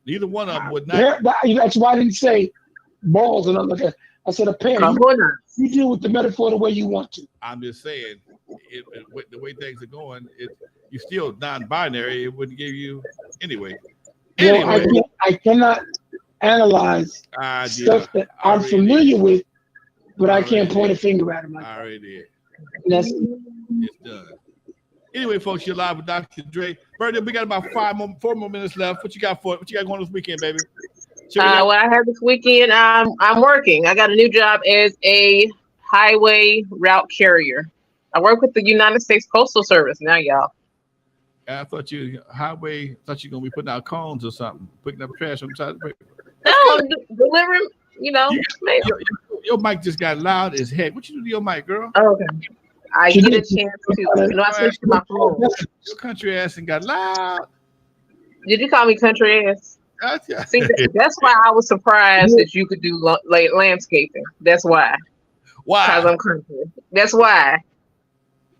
neither one of them would not. That's why I didn't say balls and nothing like that. I said a pair. You deal with the metaphor the way you want to. I'm just saying, the way things are going, you're still non-binary. It wouldn't give you anyway. I cannot analyze stuff that I'm familiar with, but I can't point a finger at him. I already did. That's it's done. Anyway, folks, you're live with Dr. Dre. Bernie, we got about 4 more minutes left. What you got going this weekend, baby? What I have this weekend, I'm working. I got a new job as a highway route carrier. I work with the United States Postal Service now, y'all. I thought you were gonna be putting out cones or something, picking up trash on the side of the paper. No, I'm delivering. Maybe. Your mic just got loud as heck. What you do to your mic, girl? Oh, okay. I get a chance to. I switched to my phone. Your country ass and got loud. Did you call me country ass? Gotcha. See, that's why I was surprised that you could do landscaping. That's why. Why? Because I'm country. That's why.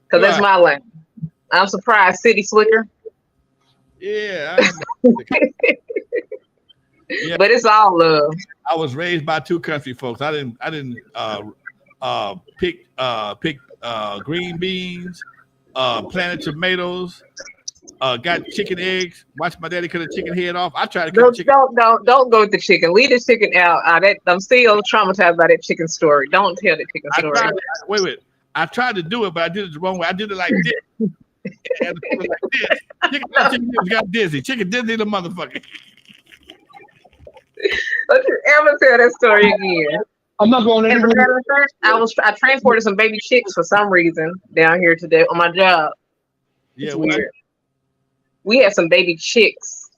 Because that's my land. I'm surprised, City Slicker. Yeah. Yeah. But it's all love. I was raised by 2 country folks. I didn't pick green beans, planted tomatoes, got chicken eggs. Watched my daddy cut a chicken head off. I tried to cut chicken. Don't go with the chicken. Leave the chicken out. I'm still traumatized by that chicken story. Don't tell the chicken story. Wait. I tried to do it, but I did it the wrong way. I did it like this. Chicken got dizzy. Chicken dizzy, the motherfucker. Don't you ever tell that story again. I'm not going anywhere. I transported some baby chicks for some reason down here today on my job. Yeah, it's weird. We had some baby chicks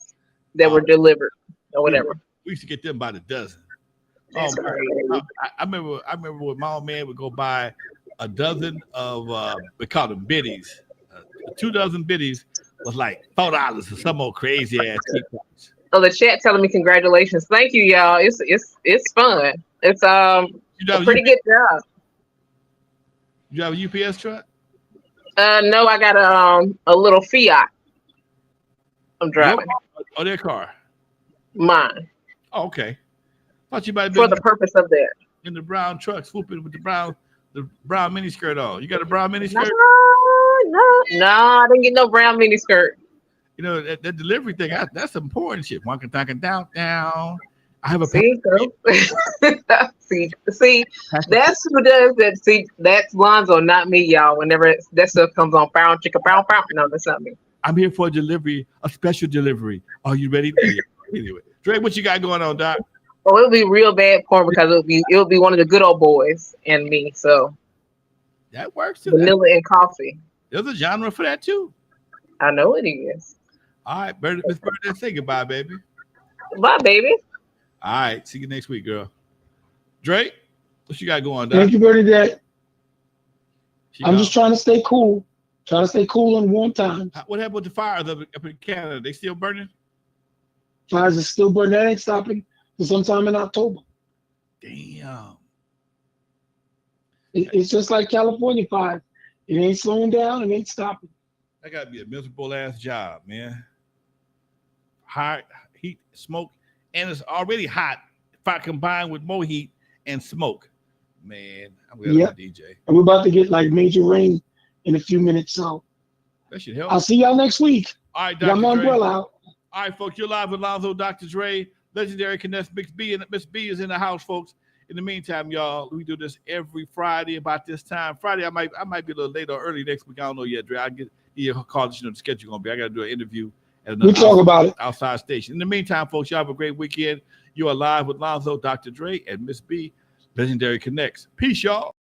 that were delivered or whatever. We used to get them by the dozen. That's crazy. I remember when my old man would go buy a dozen of we call them biddies. 2 dozen biddies was like $4 for some old crazy ass teacups. Oh, the chat telling me congratulations. Thank you, y'all. It's fun. It's a pretty good job. You have a UPS truck? No, I got a little Fiat. I'm driving. Oh, their car. Mine. Oh, okay. Thought you might have for been the purpose of that. In the brown truck, swooping with the brown miniskirt on. You got a brown miniskirt? No, I didn't get no brown miniskirt. You know, that delivery thing, that's some important shit. Walking, talking, down. I have a see, that's who does that. See, that's Lonzo, not me, y'all. Whenever that stuff comes on, pound, chicka, pound. No, that's not me. I'm here for a special delivery. Are you ready? Anyway, Dre, what you got going on, Doc? Oh, it'll be real bad porn because it'll be one of the good old boys and me. So that works too. Vanilla and coffee. There's a genre for that too. I know it is. All right, Miss Bernadette, say goodbye, baby. Bye, baby. All right, see you next week, girl. Drake, what you got going, Doc? Thank you, Bernadette. I'm just trying to stay cool. Trying to stay cool in warm times. What happened with the fires up in Canada? They still burning? Fires are still burning. That ain't stopping until sometime in October. Damn. It's just like California fires. It ain't slowing down. It ain't stopping. That got to be a miserable ass job, man. Hot heat, smoke, and it's already hot. If I combine with more heat and smoke, man, I'm gonna DJ. And we're about to get like major rain in a few minutes, so that should help. I'll see y'all next week. All right, Dr. Dre. Umbrella out. All right, folks, you're live with Lonzo, Dr. Dre. Legendary Connects, Miss B, and Miss B is in the house, folks. In the meantime, y'all, we do this every Friday about this time. Friday, I might be a little late or early next week. I don't know yet, Dre. I'll get you a call to the schedule gonna be. I gotta do an interview at another talk about it outside station. In the meantime, folks, y'all have a great weekend. You are live with Lonzo, Dr. Dre, and Miss B, Legendary Connects. Peace, y'all.